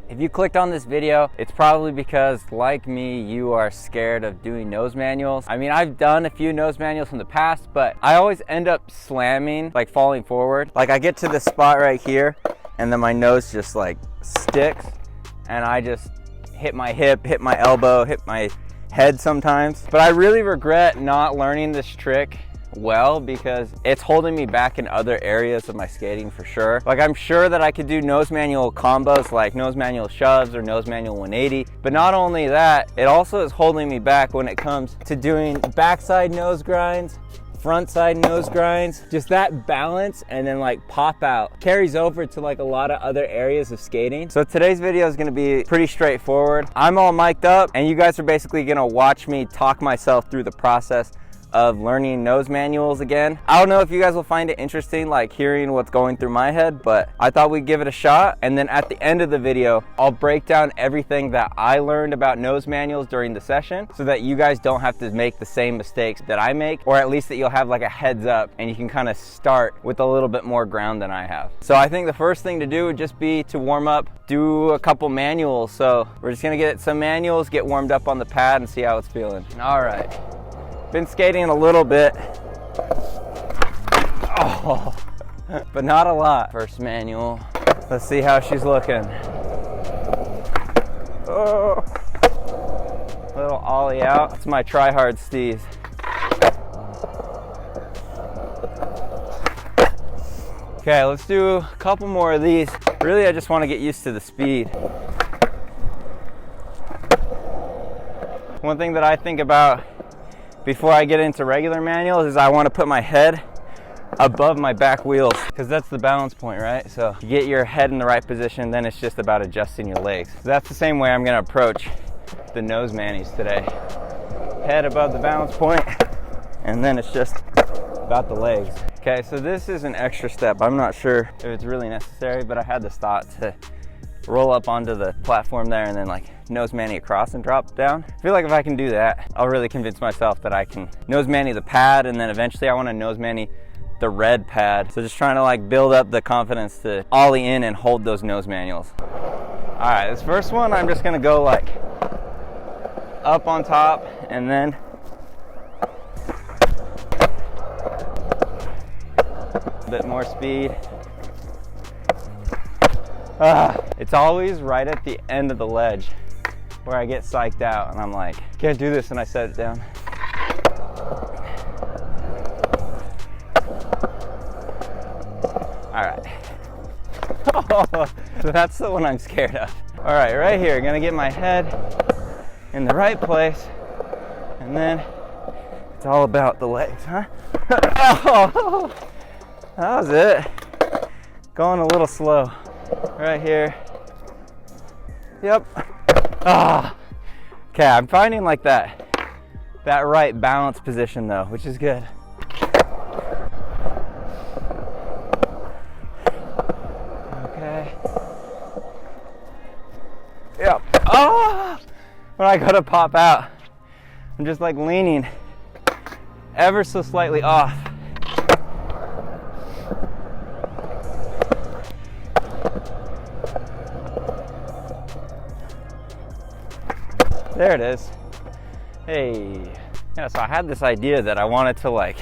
If you clicked on this video, it's probably because, like me, you are scared of doing nose manuals. I mean, I've done a few nose manuals in the past, but I always end up slamming, like falling forward. Like I get to this spot right here, and then my nose just like sticks, and I just hit my hip, hit my elbow, hit my head sometimes. But I really regret not learning this trick well, because it's holding me back in other areas of my skating for sure. Like I'm sure that I could do nose manual combos like nose manual shoves or nose manual 180, but not only that, it also is holding me back when it comes to doing backside nose grinds, front side nose grinds. Just that balance and then like pop out carries over to like a lot of other areas of skating. So today's video is going to be pretty straightforward. I'm all mic'd up and you guys are basically going to watch me talk myself through the process of learning nose manuals again. I don't know if you guys will find it interesting, like hearing what's going through my head, but I thought we'd give it a shot. And then at the end of the video, I'll break down everything that I learned about nose manuals during the session so that you guys don't have to make the same mistakes that I make, or at least that you'll have like a heads up and you can kind of start with a little bit more ground than I have. So I think the first thing to do would just be to warm up, do a couple manuals. So we're just gonna get some manuals, get warmed up on the pad and see how it's feeling. All right. Been skating a little bit, but not a lot. First manual, let's see how she's looking. Oh, little ollie out. It's my try hard steez. Okay, let's do a couple more of these. Really, I just want to get used to the speed. One thing that I think about before I get into regular manuals is I want to put my head above my back wheels, because that's the balance point, right? So you get your head in the right position, then it's just about adjusting your legs. So that's the same way I'm going to approach the nose manis today. Head above the balance point, and then it's just about the legs. Okay, so this is an extra step. I'm not sure if it's really necessary, but I had this thought to roll up onto the platform there and then like nose mani across and drop down. I feel like if I can do that, I'll really convince myself that I can nose mani the pad, and then eventually I want to nose mani the red pad. So just trying to like build up the confidence to ollie in and hold those nose manuals. All right, this first one, I'm just gonna go like up on top and then a bit more speed. It's always right at the end of the ledge where I get psyched out and I'm like, can't do this, and I set it down. All right. So that's the one I'm scared of. All right, right here, gonna get my head in the right place, and then it's all about the legs, huh? Oh, that was it. Going a little slow. Right here. Yep. Okay, I'm finding like that right balance position though, which is good. Okay. Yep. When I go to pop out, I'm just like leaning ever so slightly off. There it is. Hey. Yeah, so I had this idea that I wanted to like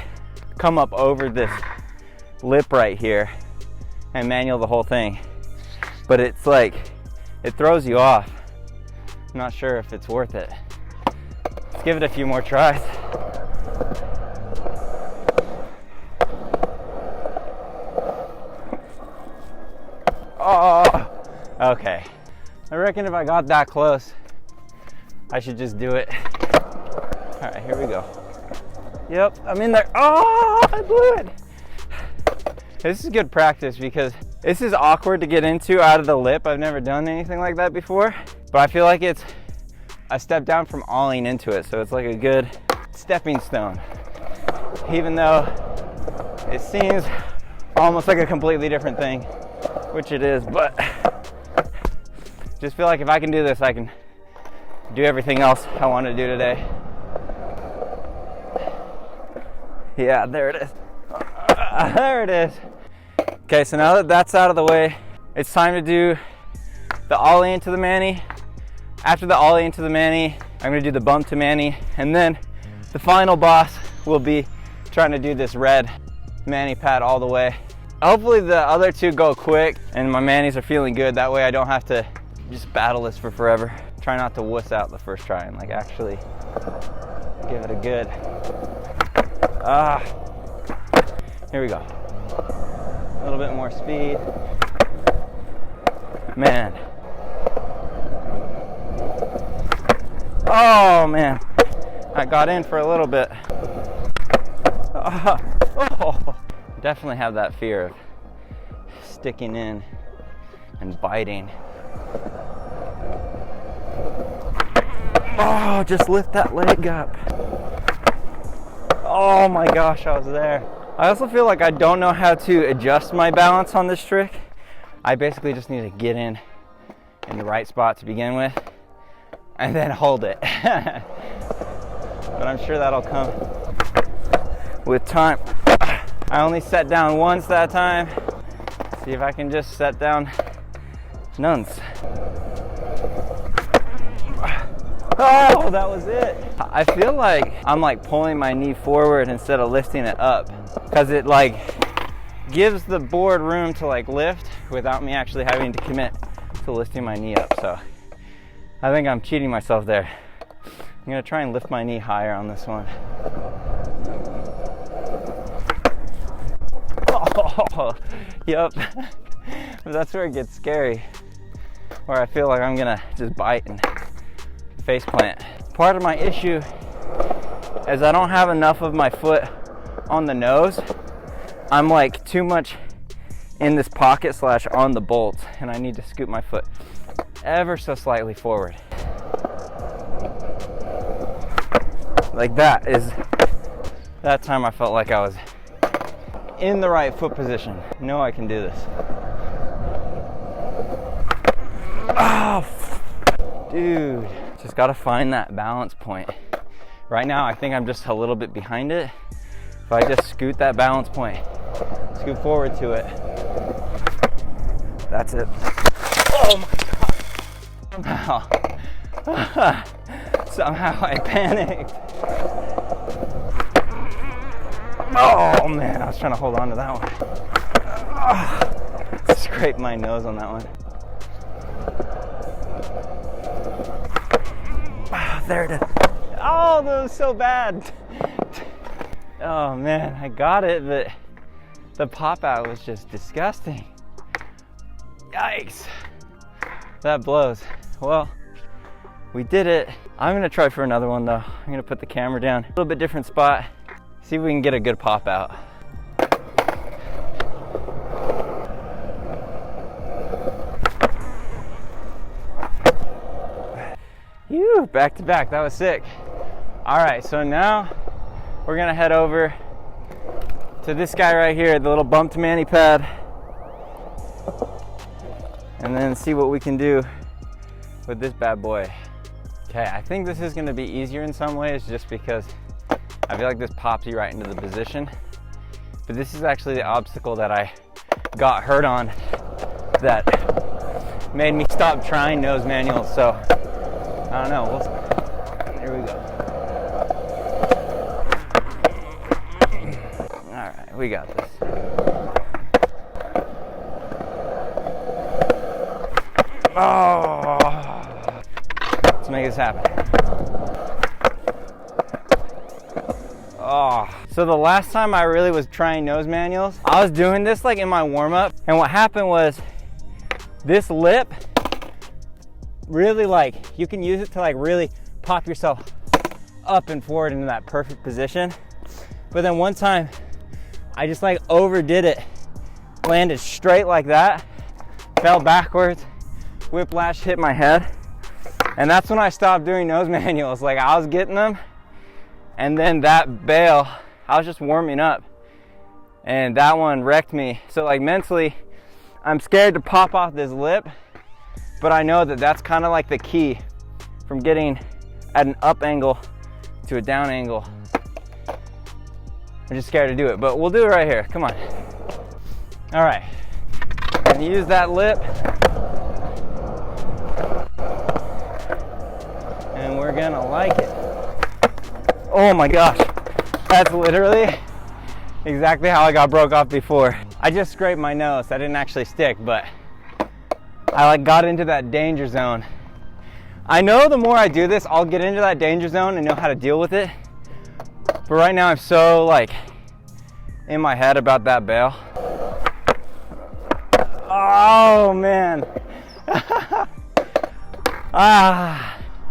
come up over this lip right here and manual the whole thing. But it's like, it throws you off. I'm not sure if it's worth it. Let's give it a few more tries. Oh, okay. I reckon if I got that close, I should just do it. All right, here we go. Yep, I'm in there. Oh, I blew it. This is good practice because this is awkward to get into out of the lip. I've never done anything like that before, but I feel like it's a step down from ollieing into it. So it's like a good stepping stone, even though it seems almost like a completely different thing, which it is, but just feel like if I can do this, I can do everything else I want to do today. Yeah, there it is. There it is. Okay, so now that that's out of the way, it's time to do the the ollie into the mani. After the ollie into the mani, I'm gonna do the bump to mani, and then the final boss will be trying to do this red mani pad all the way. Hopefully the other two go quick and my manis are feeling good. That way I don't have to just battle this for forever. Try not to wuss out the first try and like actually give it a good, here we go. A little bit more speed. Man. Oh man, I got in for a little bit. Definitely have that fear of sticking in and biting. Oh, just lift that leg up. Oh my gosh, I was there. I also feel like I don't know how to adjust my balance on this trick. I basically just need to get in the right spot to begin with and then hold it. But I'm sure that'll come with time. I only sat down once that time. See if I can just set down nuns. Oh, that was it. I feel like I'm like pulling my knee forward instead of lifting it up, because it like gives the board room to like lift without me actually having to commit to lifting my knee up. So I think I'm cheating myself there. I'm gonna try and lift my knee higher on this one. Oh, yep. That's where it gets scary, where I feel like I'm gonna just bite and face plant. Part of my issue is I don't have enough of my foot on the nose. I'm like too much in this pocket slash on the bolt, and I need to scoot my foot ever so slightly forward. Like that time I felt like I was in the right foot position. No, I can do this. Oh, dude. Just gotta find that balance point. Right now, I think I'm just a little bit behind it. If I just scoot that balance point, scoot forward to it. That's it. Oh my God. Somehow I panicked. Oh man, I was trying to hold on to that one. Scraped my nose on that one. There it is. Oh, that was so bad. Oh man, I got it, but the pop out was just disgusting. Yikes. That blows. Well, we did it. I'm gonna try for another one though. I'm gonna put the camera down, a little bit different spot, see if we can get a good pop out. Phew, back to back, that was sick. All right, so now we're gonna head over to this guy right here, the little bumped mani pad, and then see what we can do with this bad boy. Okay, I think this is gonna be easier in some ways just because I feel like this pops you right into the position. But this is actually the obstacle that I got hurt on that made me stop trying nose manuals. So I don't know, here we go. All right, we got this. Oh, let's make this happen. Oh, so the last time I really was trying nose manuals, I was doing this like in my warm up, and what happened was this lip really, like, you can use it to like really pop yourself up and forward into that perfect position. But then one time I just like overdid it, landed straight like that, fell backwards, whiplash hit my head, and that's when I stopped doing nose manuals. Like, I was getting them, and then that bail, I was just warming up, and that one wrecked me. So like mentally, I'm scared to pop off this lip, but I know that that's kind of like the key from getting at an up angle to a down angle. I'm just scared to do it, but we'll do it right here. Come on. All right, I'm gonna use that lip gonna like it. Oh my gosh, that's literally exactly how I got broke off before. I just scraped my nose. I didn't actually stick, but I like got into that danger zone. I know the more I do this, I'll get into that danger zone and know how to deal with it. But right now I'm so like in my head about that bail. Oh man.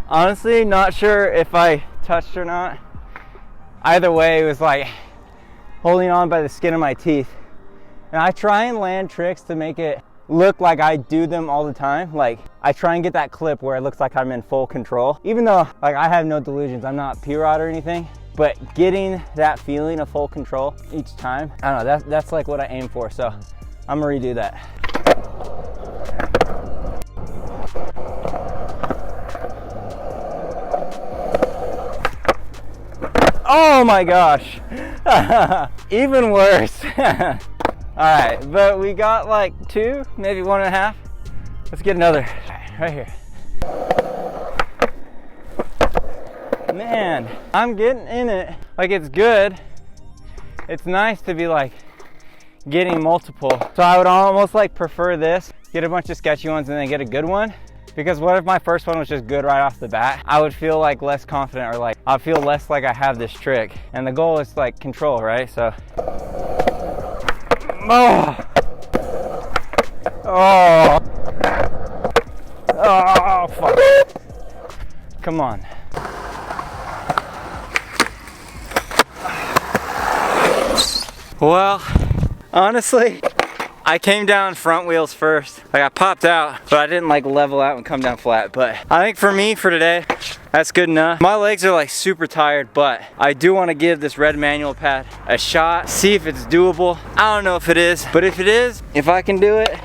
Honestly, not sure if I touched or not. Either way, it was like holding on by the skin of my teeth. And I try and land tricks to make it look like I do them all the time. Like I try and get that clip where it looks like I'm in full control. Even though like I have no delusions, I'm not P-Rod or anything, but getting that feeling of full control each time, I don't know, that's like what I aim for. So I'm gonna redo that. Oh my gosh, even worse. All right, but we got like 2, maybe 1.5. Let's get another, right here. Man, I'm getting in it. Like it's good. It's nice to be like getting multiple. So I would almost like prefer this, get a bunch of sketchy ones and then get a good one. Because what if my first one was just good right off the bat? I would feel like less confident, or like I'd feel less like I have this trick. And the goal is like control, right? So, oh, fuck. Come on. Well, honestly, I came down front wheels first. Like I popped out, but I didn't like level out and come down flat. But I think for me, for today, that's good enough. My legs are like super tired, but I do want to give this red manual pad a shot, see if it's doable. I don't know if it is, but if it is, if I can do it,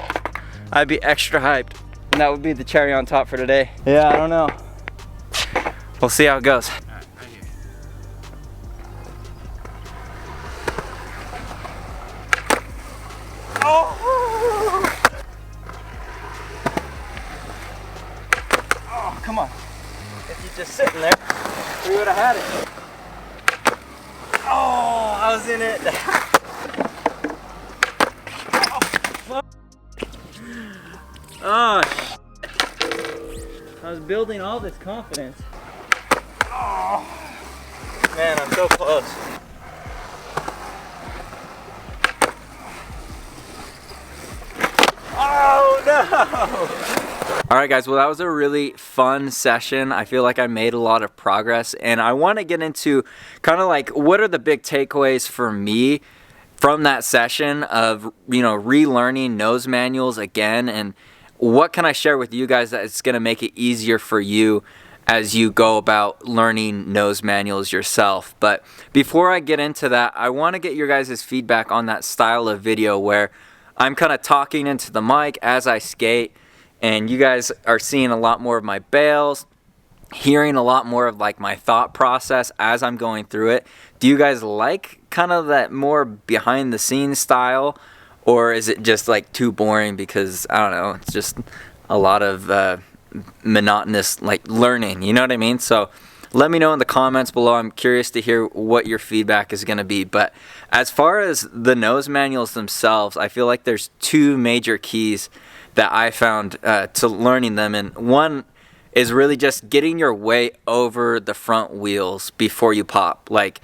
I'd be extra hyped. And that would be the cherry on top for today. Yeah, I don't know. We'll see how it goes. Oh, come on. If you're just sitting there, we would have had it. Oh, I was in it. Oh, I was building all this confidence. Oh, man, I'm so close. Oh no! All right guys, well that was a really fun session. I feel like I made a lot of progress, and I want to get into kind of like what are the big takeaways for me from that session of, you know, relearning nose manuals again, and what can I share with you guys that it's going to make it easier for you as you go about learning nose manuals yourself. But before I get into that, I want to get your guys' feedback on that style of video where I'm kind of talking into the mic as I skate, and you guys are seeing a lot more of my bails, hearing a lot more of like my thought process as I'm going through it. Do you guys like kind of that more behind the scenes style, or is it just like too boring because, I don't know, it's just a lot of monotonous like learning, you know what I mean? So let me know in the comments below. I'm curious to hear what your feedback is going to be. But as far as the nose manuals themselves, I feel like there's 2 major keys that I found to learning them. And one is really just getting your weight over the front wheels before you pop. Like,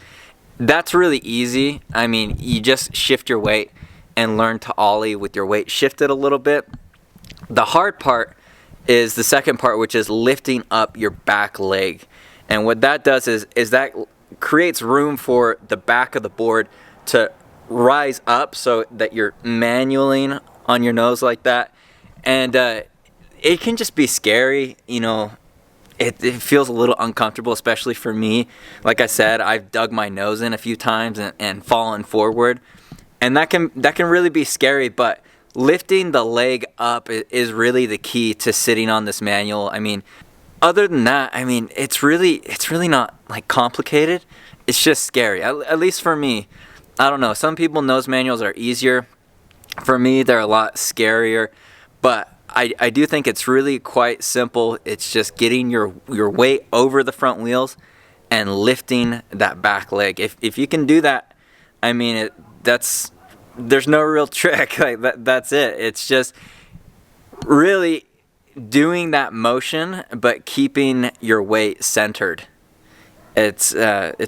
that's really easy. I mean, you just shift your weight and learn to ollie with your weight shifted a little bit. The hard part is the second part, which is lifting up your back leg. And what that does is that creates room for the back of the board to rise up so that you're manualing on your nose like that. And it can just be scary, you know. It feels a little uncomfortable, especially for me. Like I said, I've dug my nose in a few times and fallen forward. And that can really be scary, but lifting the leg up is really the key to sitting on this manual. I mean, other than that, I mean, it's really not like complicated. It's just scary, at least for me. I don't know. Some people nose manuals are easier. For me, they're a lot scarier. But I do think it's really quite simple. It's just getting your weight over the front wheels and lifting that back leg. If you can do that, I mean, there's no real trick. Like that's it. It's just really doing that motion, but keeping your weight centered. It's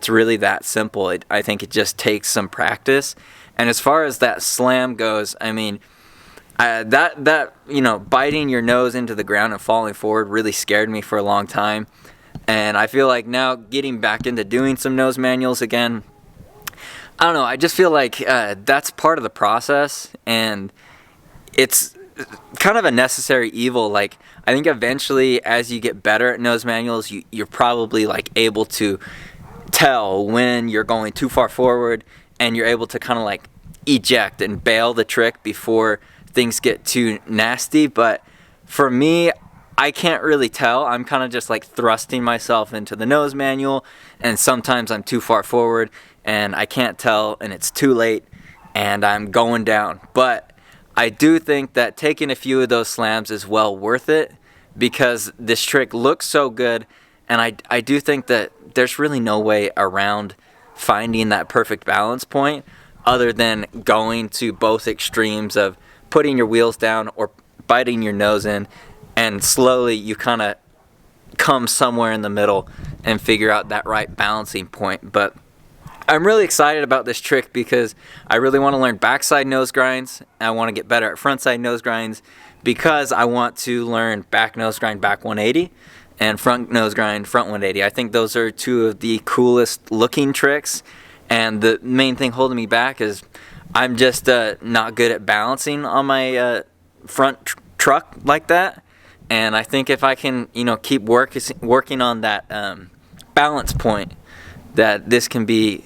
really that simple. I think it just takes some practice. And as far as that slam goes, I mean, that you know, biting your nose into the ground and falling forward really scared me for a long time. And I feel like now getting back into doing some nose manuals again, I don't know, I just feel like that's part of the process, and it's kind of a necessary evil. Like, I think eventually as you get better at nose manuals, you're probably like able to tell when you're going too far forward, and you're able to kind of like eject and bail the trick before things get too nasty. But for me, I can't really tell. I'm kind of just like thrusting myself into the nose manual, and sometimes I'm too far forward and I can't tell, and it's too late and I'm going down. But I do think that taking a few of those slams is well worth it, because this trick looks so good, and I do think that there's really no way around finding that perfect balance point other than going to both extremes of putting your wheels down or biting your nose in, and slowly you kind of come somewhere in the middle and figure out that right balancing point. But I'm really excited about this trick because I really want to learn backside nose grinds. I want to get better at frontside nose grinds because I want to learn back nose grind back 180 and front nose grind front 180. I think those are two of the coolest looking tricks, and the main thing holding me back is I'm just not good at balancing on my front truck like that. And I think if I can, you know, keep working on that balance point, that this can be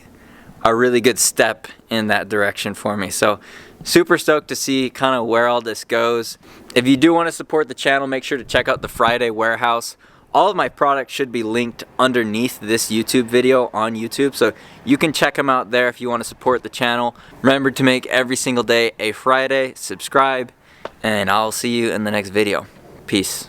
a really good step in that direction for me. So super stoked to see kind of where all this goes. If you do want to support the channel, make sure to check out the Friday Warehouse. All of my products should be linked underneath this YouTube video on YouTube, so you can check them out there if you want to support the channel. Remember to make every single day a Friday. Subscribe, and I'll see you in the next video. Peace.